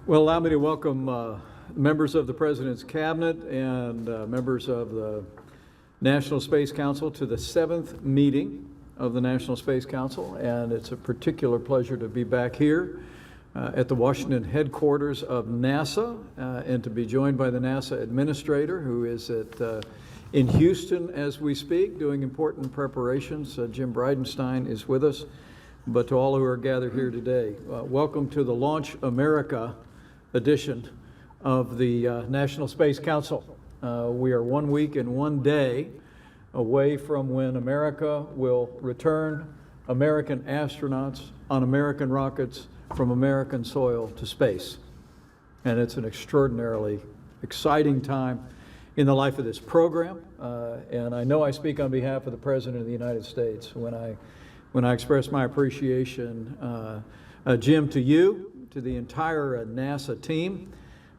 Well, allow me to welcome members of the President's Cabinet and members of the National Space Council to the 7th meeting of the National Space Council, and it's a particular pleasure to be back here at the Washington headquarters of NASA and to be joined by the NASA administrator, who is in Houston as we speak, doing important preparations. Jim Bridenstine is with us. But to all who are gathered here today, welcome to the Launch America edition of the National Space Council. We are 1 week and 1 day away from when America will return American astronauts on American rockets from American soil to space. And it's an extraordinarily exciting time in the life of this program. And I know I speak on behalf of the President of the United States when I express my appreciation, Jim, to you, to the entire NASA team,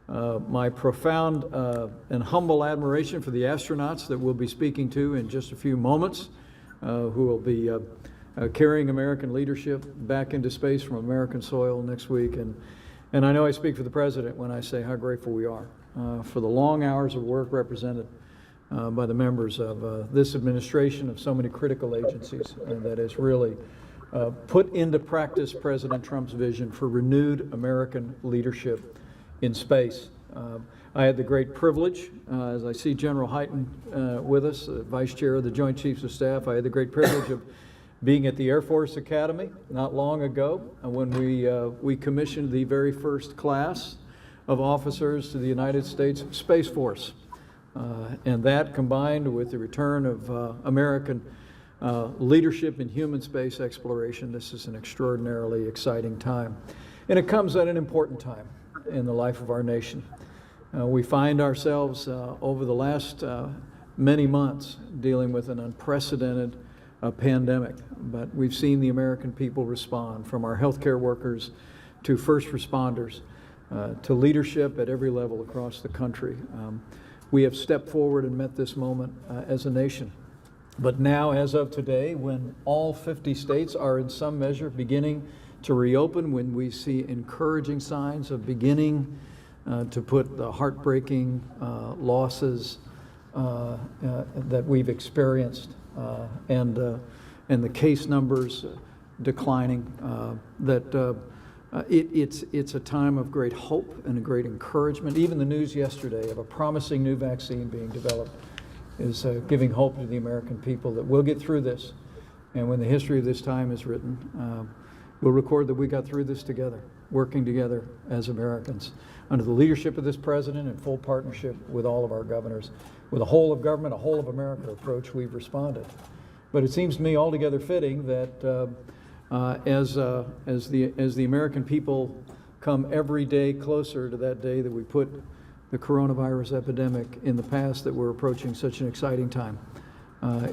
my profound and humble admiration for the astronauts that we'll be speaking to in just a few moments, who will be carrying American leadership back into space from American soil next week. And I know I speak for the President when I say how grateful we are for the long hours of work represented by the members of this administration, of so many critical agencies, that has really put into practice President Trump's vision for renewed American leadership in space. I had the great privilege, as I see General Hyten with us, Vice Chair of the Joint Chiefs of Staff, I had the great privilege of being at the Air Force Academy not long ago when we commissioned the very first class of officers to the United States Space Force. And that, combined with the return of American leadership in human space exploration, this is an extraordinarily exciting time. And it comes at an important time in the life of our nation. We find ourselves over the last many months dealing with an unprecedented pandemic, but we've seen the American people respond, from our healthcare workers to first responders to leadership at every level across the country. We have stepped forward and met this moment as a nation. But now, as of today, when all 50 states are in some measure beginning to reopen, when we see encouraging signs of beginning to put the heartbreaking losses that we've experienced and the case numbers declining, it's a time of great hope and a great encouragement. Even the news yesterday of a promising new vaccine being developed is giving hope to the American people that we'll get through this. And when the history of this time is written, we'll record that we got through this together, working together as Americans, under the leadership of this President, in full partnership with all of our governors. With a whole of government, a whole of America approach, we've responded. But it seems to me altogether fitting that as the American people come every day closer to that day that we put the coronavirus epidemic in the past, that we're approaching such an exciting time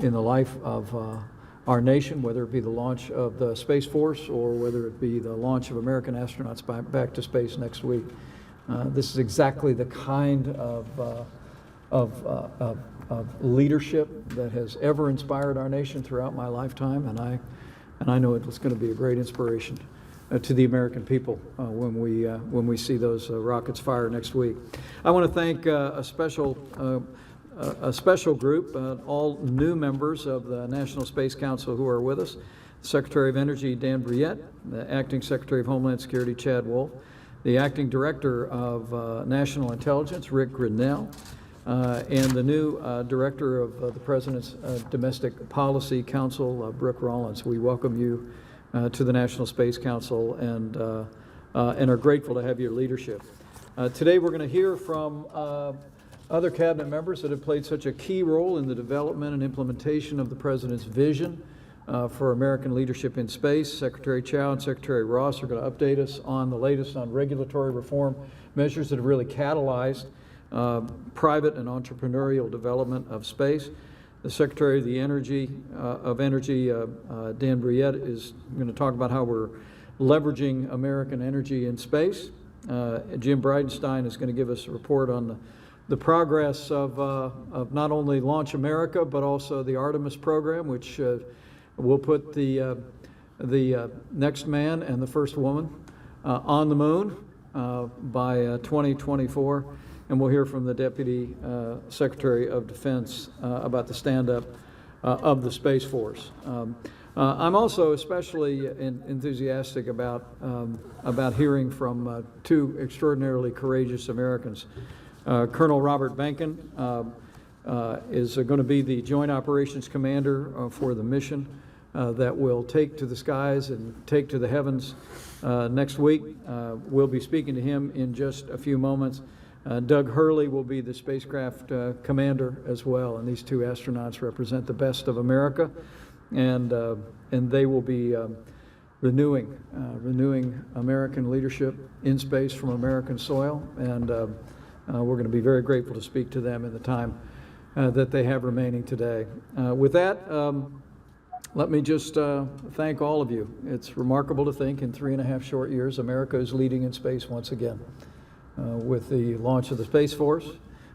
in the life of our nation, whether it be the launch of the Space Force or whether it be the launch of American astronauts back to space next week. This is exactly the kind of leadership that has ever inspired our nation throughout my lifetime, and I know it's going to be a great inspiration to the American people when we see those rockets fire next week. I want to thank a special group, all new members of the National Space Council who are with us: Secretary of Energy Dan Brouillette, the Acting Secretary of Homeland Security Chad Wolf, the Acting Director of National Intelligence Rick Grinnell, and the new Director of the President's Domestic Policy Council, Brooke Rollins. We welcome you to the National Space Council and are grateful to have your leadership. Today we're going to hear from other cabinet members that have played such a key role in the development and implementation of the President's vision for American leadership in space. Secretary Chow and Secretary Ross are going to update us on the latest on regulatory reform measures that have really catalyzed private and entrepreneurial development of space. The Secretary of the Energy, Dan Brouillette, is going to talk about how we're leveraging American energy in space. Jim Bridenstine is going to give us a report on the progress of not only Launch America, but also the Artemis Program, which will put the next man and the first woman on the moon. by 2024, and we'll hear from the Deputy Secretary of Defense about the stand-up of the Space Force. I'm also especially enthusiastic about hearing from two extraordinarily courageous Americans. Colonel Robert Benkin is going to be the Joint Operations Commander for the mission that will take to the skies and take to the heavens next week. We'll be speaking to him in just a few moments. Doug Hurley will be the spacecraft commander as well, and these two astronauts represent the best of America, and they will be renewing American leadership in space from American soil, and we're going to be very grateful to speak to them in the time that they have remaining today. With that, let me just thank all of you. It's remarkable to think in 3.5 short years, America is leading in space once again. With the launch of the Space Force,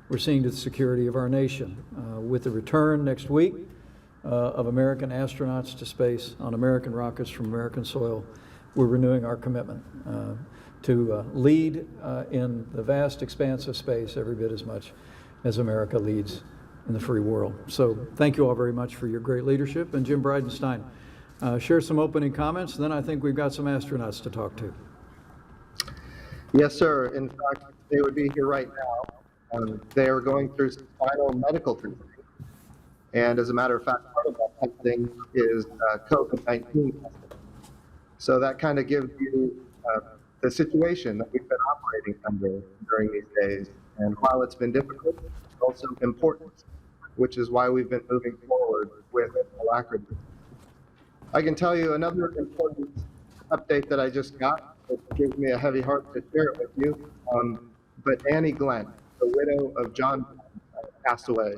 we're seeing to the security of our nation. With the return next week of American astronauts to space on American rockets from American soil, we're renewing our commitment to lead in the vast expanse of space every bit as much as America leads in the free world. So thank you all very much for your great leadership. And Jim Bridenstine, share some opening comments, then I think we've got some astronauts to talk to. Yes, sir. In fact, they would be here right now. They are going through some final medical treatment. And as a matter of fact, part of that testing is COVID-19 testing. So that kind of gives you the situation that we've been operating under during these days. And while it's been difficult, it's also important, which is why we've been moving forward with alacrity. I can tell you another important update that I just got. It gives me a heavy heart to share it with you. But Annie Glenn, the widow of John, passed away.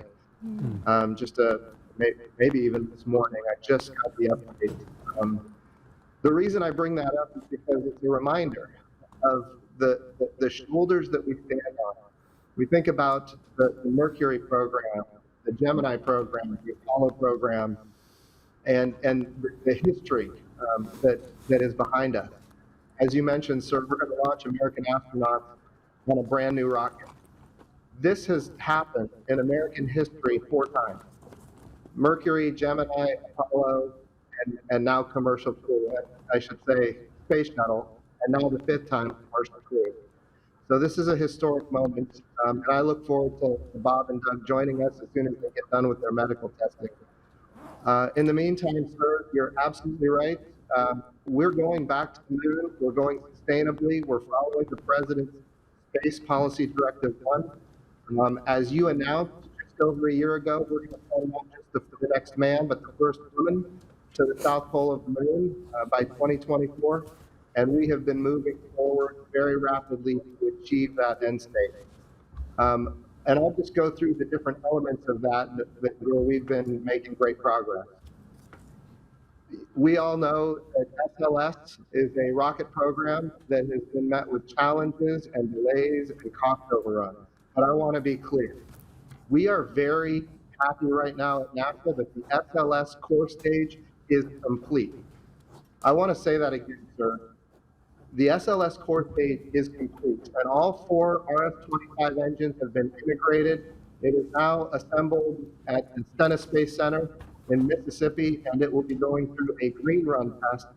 Maybe even this morning. I just got the update. The reason I bring that up is because it's a reminder of the shoulders that we stand on. We think about the Mercury program, the Gemini program, the Apollo program, and the history that is behind us. As you mentioned, sir, we're going to launch American astronauts on a brand new rocket. This has happened in American history 4 times. Mercury, Gemini, Apollo, and now commercial crew. I should say space shuttle, and now the 5th time commercial crew. So this is a historic moment, and I look forward to Bob and Doug joining us as soon as they get done with their medical testing. In the meantime, sir, you're absolutely right. We're going back to the moon. We're going sustainably. We're following the President's Space Policy Directive 1. As you announced just over a year ago, we're going to send not just the next man, but the first woman to the South Pole of the Moon by 2024. And we have been moving forward very rapidly to achieve that end state. And I'll just go through the different elements of that where we've been making great progress. We all know that SLS is a rocket program that has been met with challenges and delays and cost overruns. But I want to be clear. We are very happy right now at NASA that the SLS core stage is complete. I want to say that again, sir. The SLS core stage is complete, and all 4 RS-25 engines have been integrated. It is now assembled at the Stennis Space Center in Mississippi, and it will be going through a green run test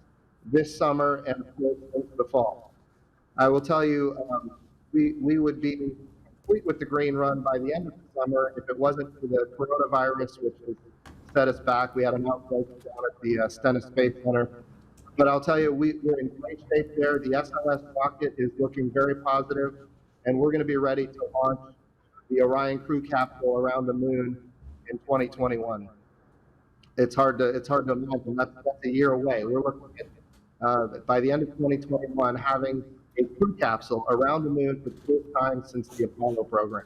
this summer and into the fall. I will tell you, we would be complete with the green run by the end of the summer if it wasn't for the coronavirus, which has set us back. We had an outbreak down at the Stennis Space Center. But I'll tell you, we're in great shape there. The SLS rocket is looking very positive, and we're going to be ready to launch the Orion crew capsule around the moon in 2021. It's hard to imagine. That's a year away. We're looking at, by the end of 2021, having a crew capsule around the moon for the first time since the Apollo program.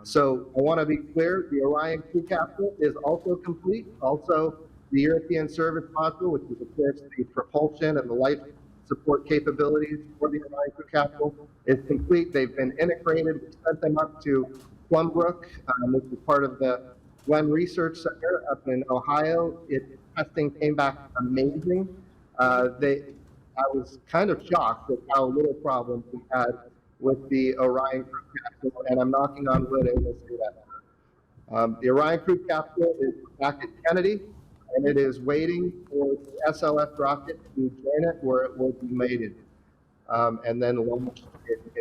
So I want to be clear, the Orion crew capsule is also complete. Also, the European service module, which is of course the propulsion and the life support capabilities for the Orion crew capsule, is complete. They've been integrated. We sent them up to Plumbrook, which is part of the Glenn Research Center up in Ohio. Testing came back amazing. I was kind of shocked at how little problems we had with the Orion crew capsule, and I'm knocking on wood as I say that. The Orion crew capsule is back at Kennedy, and it is waiting for the SLS rocket to join it, where it will be mated, and then launched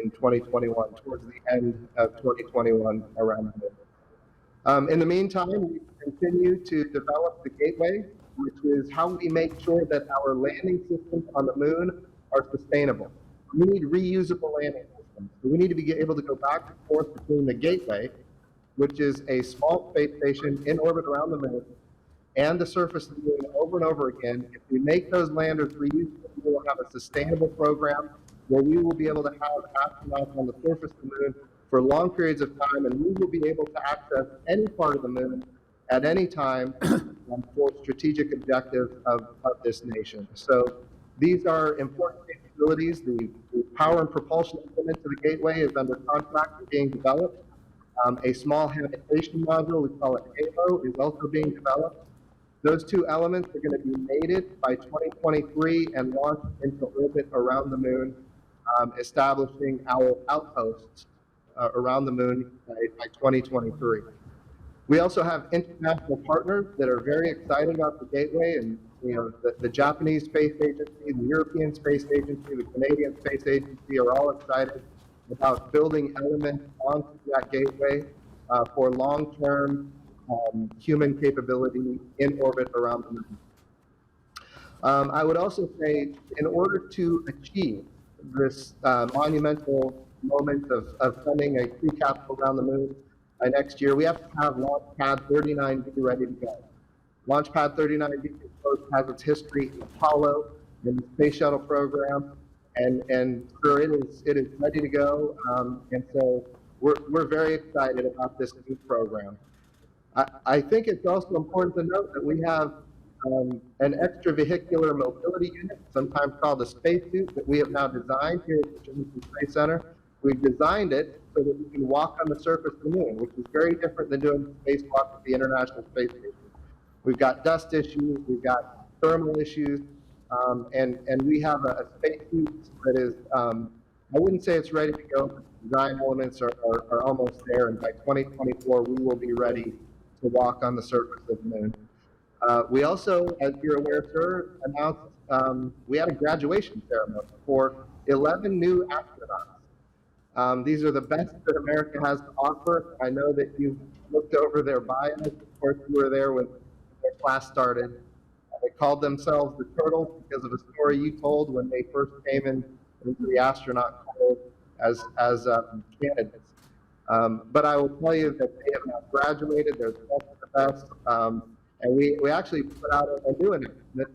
in 2021, towards the end of 2021, around the middle. In the meantime, we continue to develop the Gateway, which is how we make sure that our landing systems on the moon are sustainable. We need reusable landing systems. So we need to be able to go back and forth between the Gateway, which is a small space station in orbit around the moon, and the surface of the moon over and over again. If we make those landers reusable, we will have a sustainable program where we will be able to have astronauts on the surface of the moon for long periods of time, and we will be able to access any part of the moon at any time for strategic objectives of this nation. So these are important capabilities. The power and propulsion equipment to the Gateway is under contract and being developed. A small habitation module, we call it HALO, is also being developed. Those two elements are going to be mated by 2023 and launched into orbit around the moon, establishing our outposts around the moon by 2023. We also have international partners that are very excited about the Gateway, and the Japanese Space Agency, the European Space Agency, the Canadian Space Agency are all excited about building elements onto that Gateway for long-term human capability in orbit around the moon. I would also say, in order to achieve this monumental moment of sending a crew capsule around the moon by next year, we have to have Launch Pad 39B ready to go. Launch Pad 39B has its history in Apollo, in the Space Shuttle program, and so it is ready to go. And so we're very excited about this new program. I think it's also important to note that we have an extravehicular mobility unit, sometimes called a spacesuit, that we have now designed here at the Johnson Space Center. We've designed it so that we can walk on the surface of the moon, which is very different than doing the spacewalk at the International Space Station. We've got dust issues, we've got thermal issues, and we have a spacesuit that is, I wouldn't say it's ready to go, but the design elements are almost there, and by 2024 we will be ready to walk on the surface of the moon. We also, as you're aware, sir, announced we had a graduation ceremony for 11 new astronauts. These are the best that America has to offer. I know that you've looked over their bios. Of course, you were there when their class started. They called themselves the Turtles because of a story you told when they first came into the astronaut corps as candidates. But I will tell you that they have now graduated. They're the best of the best. And we actually put out a new announcement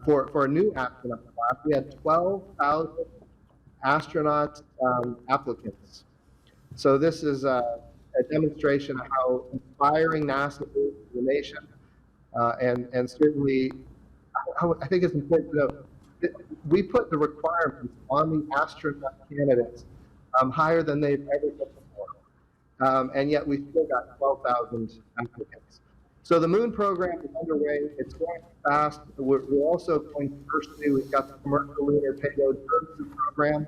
for a new astronaut class. We had 12,000 astronaut applicants. So this is a demonstration of how inspiring NASA is to the nation. And certainly, I think it's important to note that we put the requirements on the astronaut candidates higher than they've ever been before. And yet we still got 12,000 applicants. So the moon program is underway. It's going fast. We're also going to pursue, we've got the Commercial Lunar Payload Services Program.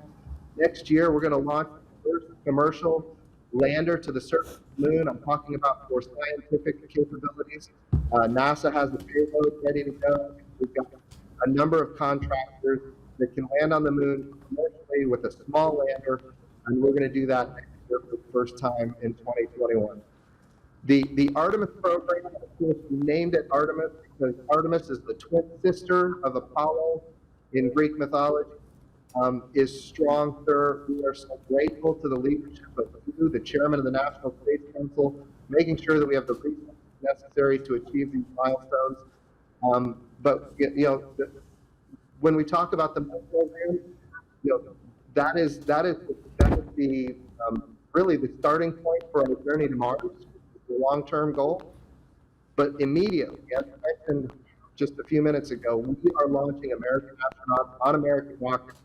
Next year, we're going to launch the first commercial lander to the surface of the moon. I'm talking about for scientific capabilities. NASA has the payload ready to go. We've got a number of contractors that can land on the moon commercially with a small lander, and we're going to do that next year for the first time in 2021. The Artemis program, of course, we named it Artemis because Artemis is the twin sister of Apollo in Greek mythology, is strong, sir. We are so grateful to the leadership of you, the chairman of the National Space Council, making sure that we have the resources necessary to achieve these milestones. But when we talk about the moon program, that is the really the starting point for our journey to Mars. The long-term goal, but immediately, as I mentioned just a few minutes ago, we are launching American astronauts on American rockets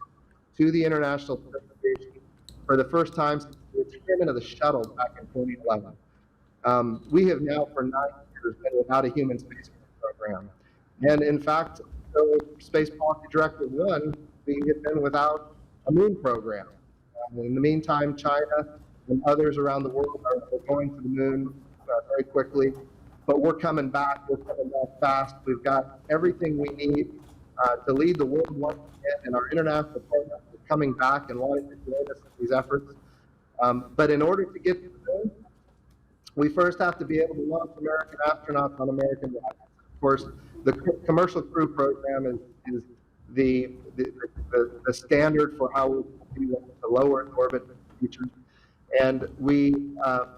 to the International Space Station for the first time since the retirement of the shuttle back in 2011. We have now for 9 years been without a human space program, and in fact, so Space Policy Directive 1 being given without a moon program. In the meantime, China and others around the world are going to the moon very quickly, but we're coming back. We're coming back fast. We've got everything we need to lead the world once again, and our international partners are coming back and wanting to join us in these efforts. But in order to get to the moon, we first have to be able to launch American astronauts on American rockets. Of course, the commercial crew program is the standard for how we continue to low Earth orbit in the future. And we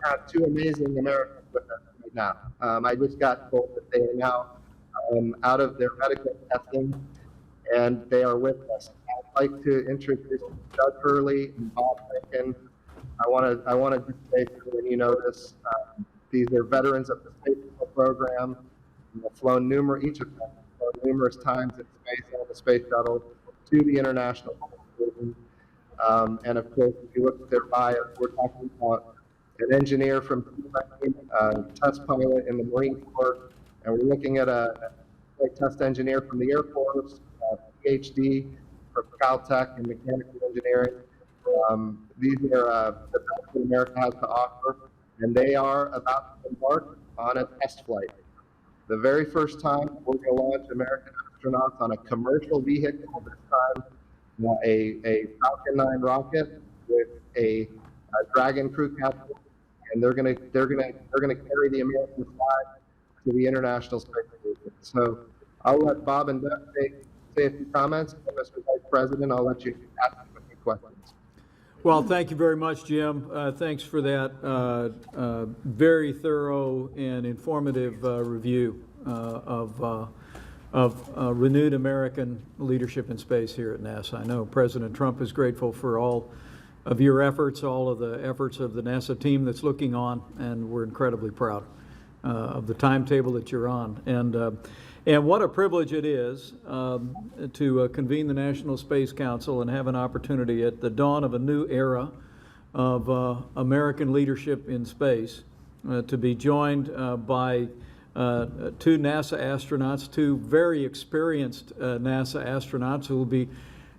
have two amazing Americans with us right now. I just got told that they are now out of their medical testing, and they are with us. I'd like to introduce Doug Hurley and Bob Lincoln. I want to just say, and you know this, these are veterans of the Space Program. They've flown each of them flown numerous times in space on the space shuttle to the International Station. And of course, if you look at their bios, we're talking about an engineer from a test pilot in the Marine Corps, and we're looking at a test engineer from the Air Force, PhD from Caltech in mechanical engineering. These are the best that America has to offer, and they are about to embark on a test flight. The very first time we're going to launch American astronauts on a commercial vehicle, this time a Falcon 9 rocket with a Dragon crew capsule, and they're going to carry the American flag to the International Space Station. So I'll let Bob and Doug say a few comments, and Mr. Vice President, I'll let you ask them a few questions. Well, thank you very much, Jim. Thanks for that very thorough and informative review of renewed American leadership in space here at NASA. I know President Trump is grateful for all of your efforts, all of the efforts of the NASA team that's looking on, and we're incredibly proud of the timetable that you're on. And what a privilege it is to convene the National Space Council and have an opportunity at the dawn of a new era of American leadership in space to be joined by two NASA astronauts, two very experienced NASA astronauts who will be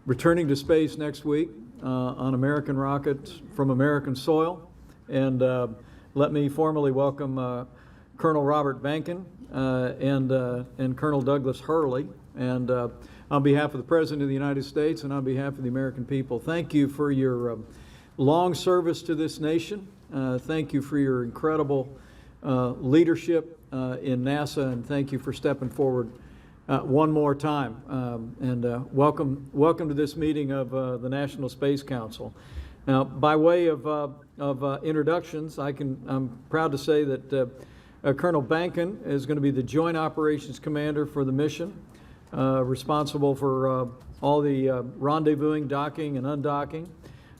returning to space next week on American rockets from American soil. And let me formally welcome Colonel Robert Bankin and Colonel Douglas Hurley. And on behalf of the President of the United States and on behalf of the American people, thank you for your long service to this nation. Thank you for your incredible leadership in NASA, and thank you for stepping forward one more time. And welcome to this meeting of the National Space Council. Now, by way of introductions, I'm proud to say that Colonel Bankin is going to be the Joint Operations Commander for the mission, responsible for all the rendezvousing, docking, and undocking.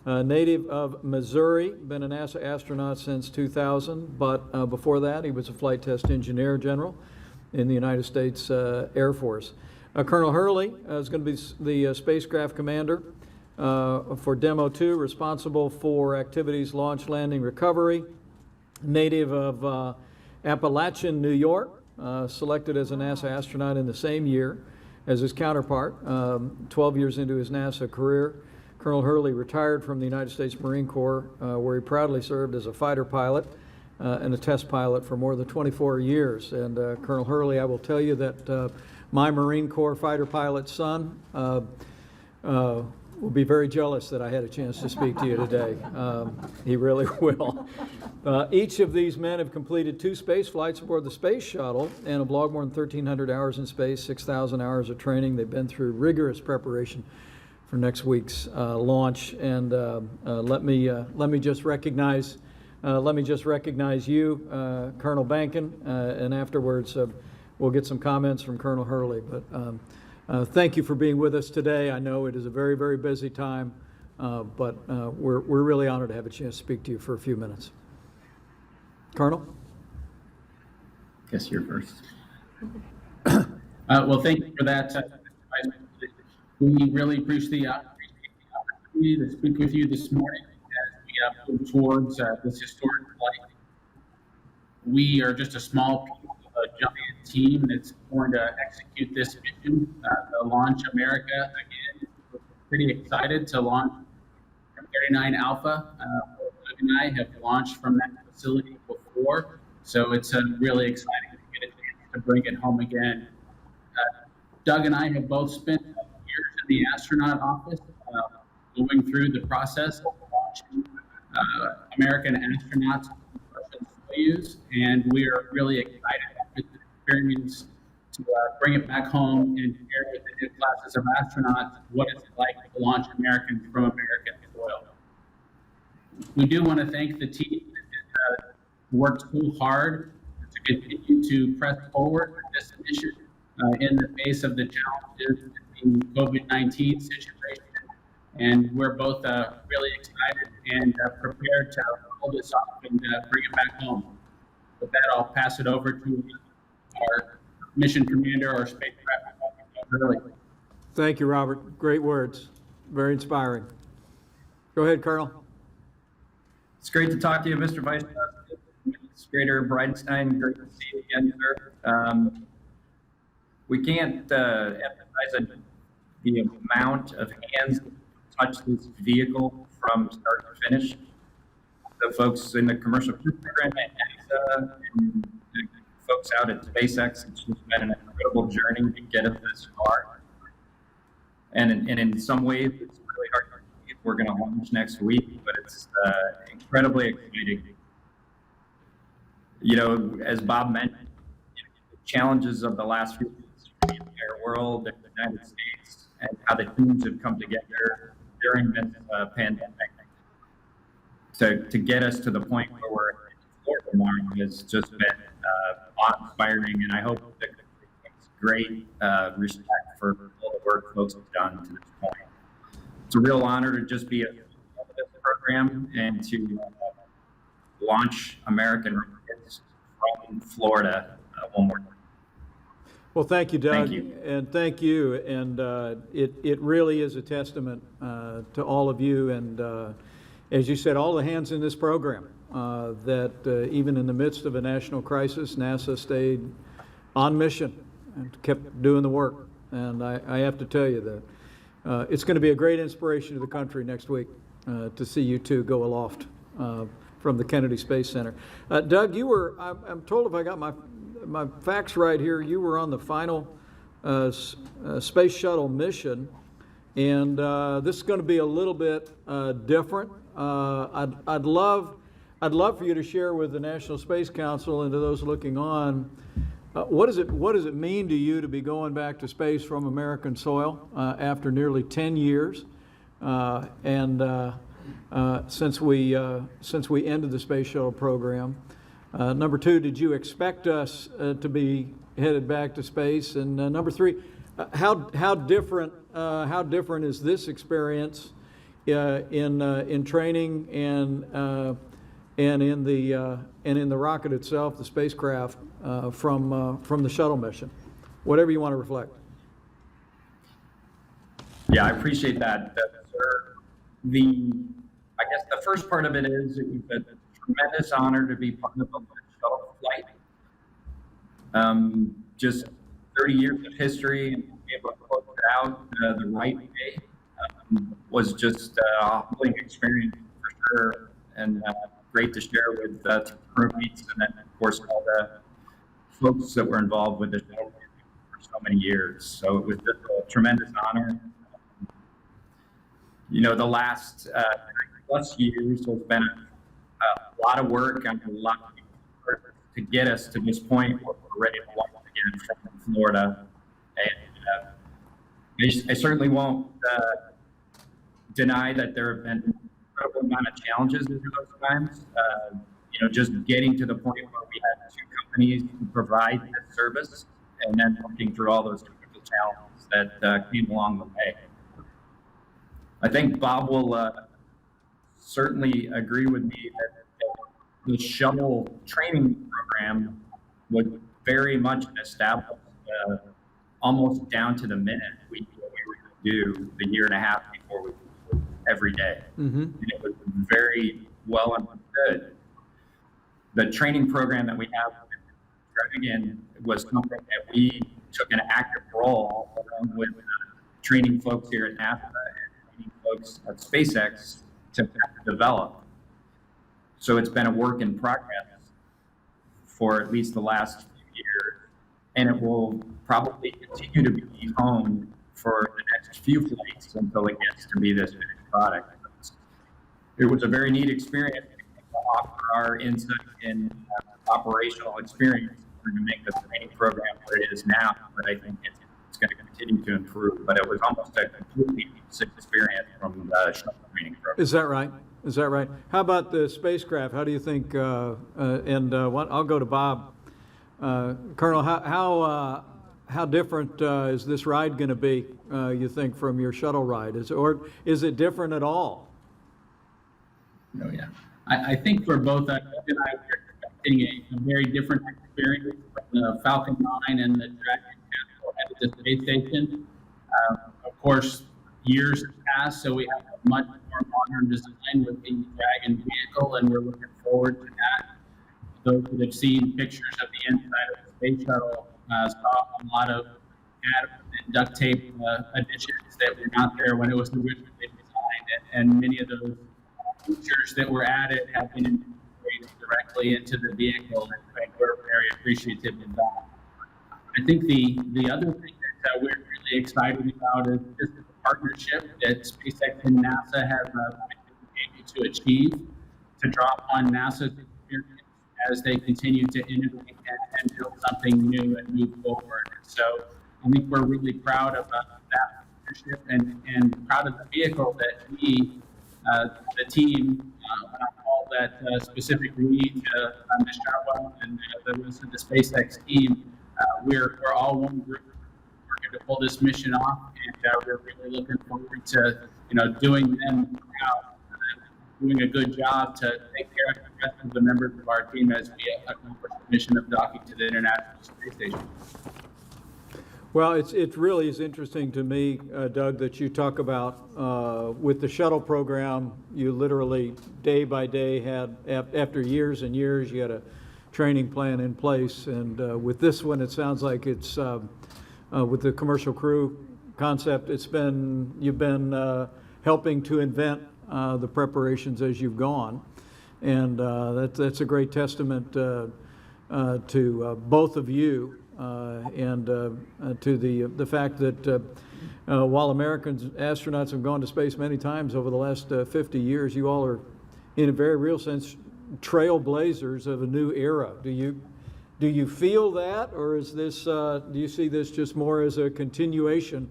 Native of Missouri, been a NASA astronaut since 2000, but before that he was a flight test engineer general in the United States Air Force. Colonel Hurley is going to be the spacecraft commander for Demo 2, responsible for activities, launch, landing, recovery. Native of Appalachian, New York, selected as a NASA astronaut in the same year as his counterpart, 12 years into his NASA career. Colonel Hurley retired from the United States Marine Corps, where he proudly served as a fighter pilot and a test pilot for more than 24 years. And Colonel Hurley, I will tell you that my Marine Corps fighter pilot son will be very jealous that I had a chance to speak to you today. He really will. Each of these men have completed 2 space flights aboard the space shuttle and have logged more than 1,300 hours in space, 6,000 hours of training. They've been through rigorous preparation for next week's launch. And let me just recognize you, Colonel Bankin, and afterwards we'll get some comments from Colonel Hurley. But thank you for being with us today. I know it is a very, very busy time, but we're really honored to have a chance to speak to you for a few minutes. Colonel? Guess you're first. Well, thank you for that. We really appreciate the opportunity to speak with you this morning as we move towards this historic flight. We are just a small piece of a giant team that's going to execute this mission, to launch America again. We're pretty excited to launch 39 Alpha. Doug and I have launched from that facility before, so it's really exciting to get a chance to bring it home again. Doug and I have both spent years in the astronaut office, going through the process of launching American astronauts from Soyuz, and we are really excited with the experience to bring it back home and share with the new classes of astronauts what it's like to launch Americans from American soil. We do want to thank the team that worked so hard to continue to press forward with this mission in the face of the challenges in the COVID-19 situation. And we're both really excited and prepared to pull this off and bring it back home. With that, I'll pass it over to our mission commander, our spacecraft, Hurley. Thank you, Robert. Great words. Very inspiring. Go ahead, Colonel. It's great to talk to you, Mr. Vice President. Administrator Bridenstine, great to see you again, sir. We can't emphasize the amount of hands that touch this vehicle from start to finish. The folks in the commercial crew program at NASA and the folks out at SpaceX, it's just been an incredible journey to get us this far. And in some ways, it's really hard to believe we're going to launch next week, but it's incredibly exciting. You know, as Bob mentioned, the challenges of the last few years for the entire world and the United States and how the teams have come together during this pandemic to get us to the point where we're in Florida tomorrow has just been awe-inspiring, and I hope that takes great respect for all the work folks have done to this point. It's a real honor to just be a part of this program and to launch American rockets from Florida one more time. Well, thank you, Doug. Thank you. And thank you. And it really is a testament to all of you. And as you said, all the hands in this program, that even in the midst of a national crisis, NASA stayed on mission and kept doing the work. And I have to tell you that it's going to be a great inspiration to the country next week to see you two go aloft from the Kennedy Space Center. Doug, you were, I'm told if I got my facts right here, you were on the final space shuttle mission, and this is going to be a little bit different. I'd love for you to share with the National Space Council and to those looking on, what does it mean to you to be going back to space from American soil after nearly 10 years, since we ended the space shuttle program? Number two, did you expect us to be headed back to space? And number three, how different is this experience in training and in the rocket itself, the spacecraft, from the shuttle mission? Whatever you want to reflect. Yeah, I appreciate that, sir. I guess the first part of it is it was a tremendous honor to be part of a shuttle flight. Just 30 years of history and be able to close it out the right way was just a humbling experience for sure, and great to share with crewmates and then of course all the folks that were involved with the shuttle for so many years. So it was just a tremendous honor. You know, the last plus years has been a lot of work and a lot of work to get us to this point where we're ready to launch again from Florida. And I certainly won't deny that there have been an incredible amount of challenges in those times. You know, just getting to the point where we had two companies who provide this service and then working through all those technical challenges that came along the way. I think Bob will certainly agree with me that the shuttle training program was very much established almost down to the minute. We knew what we were going to do the year and a half before we flew every day. Mm-hmm. And it was very well understood. The training program that we have again, was something that we took an active role along with training folks here at NASA and training folks at SpaceX to develop. So it's been a work in progress for at least the last few years, and it will probably continue to be honed for the next few flights until it gets to be this finished product. It was a very neat experience to offer our insight and operational experience to make the training program what it is now, but I think it's going to continue to improve. But it was almost a completely new experience from the shuttle training program. Is that right? Is that right? How about the spacecraft? How do you think, I'll go to Bob. Colonel, how different is this ride going to be, you think, from your shuttle ride? Or is it different at all? Oh, yeah. I think for both, Doug and I, we're expecting a very different experience from the Falcon 9 and the Dragon capsule at the space station. Of course, years have passed, so we have a much more modern design with the Dragon vehicle, and we're looking forward to that. Those that have seen pictures of the inside of the space shuttle saw a lot of add and duct tape additions that were not there when it was originally designed, and many of those features that were added have been integrated directly into the vehicle, and we're very appreciative of that. I think the other thing that we're really excited about is just the partnership that SpaceX and NASA have been able to achieve to draw upon NASA's experience as they continue to innovate and build something new and move forward. So I think we're really proud of that partnership and proud of the vehicle that we, the team, when I call that specific lead, Ms. Charwell and the rest of the SpaceX team, we're all one group working to pull this mission off, and we're really looking forward to doing them proud, doing a good job to take care of the rest of the members of our team as we accomplish the mission of docking to the International Space Station. Well, it really is interesting to me, Doug, that you talk about with the shuttle program, you literally day by day had, after years and years, you had a training plan in place. And with this one, it sounds like it's, with the commercial crew concept, you've been helping to invent the preparations as you've gone. And that's a great testament to both of you. And to the fact that while American astronauts have gone to space many times over the last 50 years, you all are, in a very real sense, trailblazers of a new era. Do you feel that, or is this? Do you see this just more as a continuation?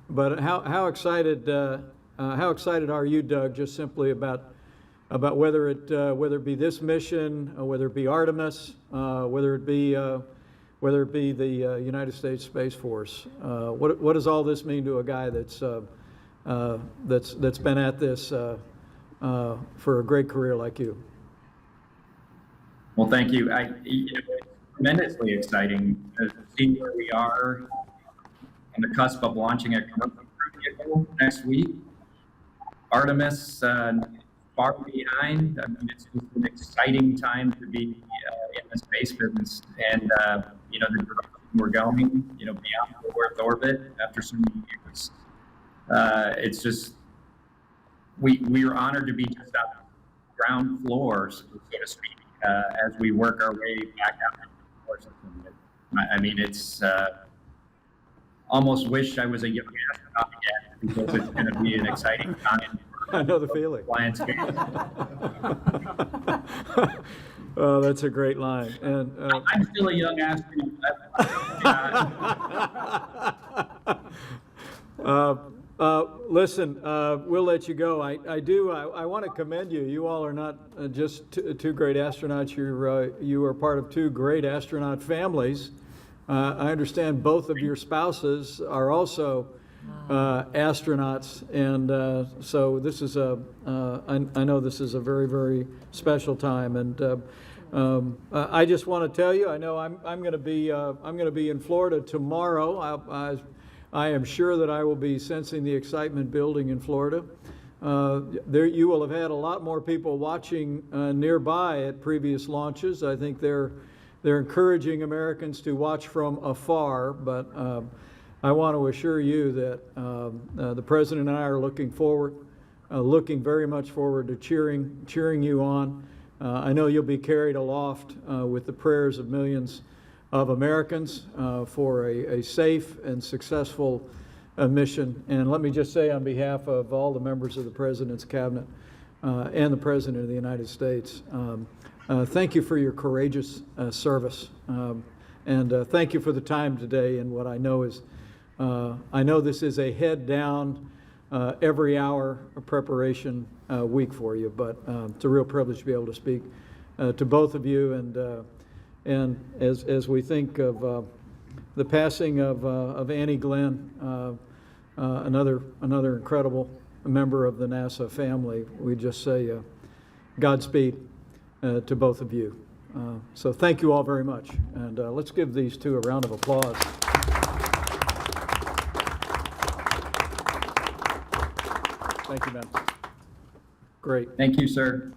But how excited are you, Doug? Just simply about whether it be this mission, whether it be Artemis, whether it be the United States Space Force. What does all this mean to a guy that's been at this for a great career like you? Well, thank you. It's tremendously exciting to see where we are on the cusp of launching a commercial crew vehicle next week. Artemis far behind. I mean, it's just an exciting time to be in the space business, and the direction we're going, beyond the Earth orbit after so many years. It's just we are honored to be just on the ground floor, so to speak, as we work our way back out into the core system. I mean, it's almost wish I was a young astronaut again, because it's going to be an exciting time. I know the feeling. Landscape. Oh, that's a great line. And I'm still a young astronaut. Listen, we'll let you go. I want to commend you. You all are not just two great astronauts. You are part of two great astronaut families. I understand both of your spouses are also astronauts, and so this is I know this is a very, very special time. And I just want to tell you, I know I'm going to be in Florida tomorrow. I am sure that I will be sensing the excitement building in Florida. You will have had a lot more people watching nearby at previous launches. I think they're they're encouraging Americans to watch from afar, but I want to assure you that the President and I are looking very much forward to cheering you on. I know you'll be carried aloft with the prayers of millions of Americans for a safe and successful mission. And let me just say on behalf of all the members of the President's Cabinet and the President of the United States, thank you for your courageous service. And thank you for the time today and what I know is, I know this is a head down, every hour of preparation week for you, but it's a real privilege to be able to speak to both of you. And as we think of the passing of Annie Glenn, another incredible member of the NASA family, we just say Godspeed to both of you. So thank you all very much, and let's give these two a round of applause. Thank you, man. Great. Thank you, sir.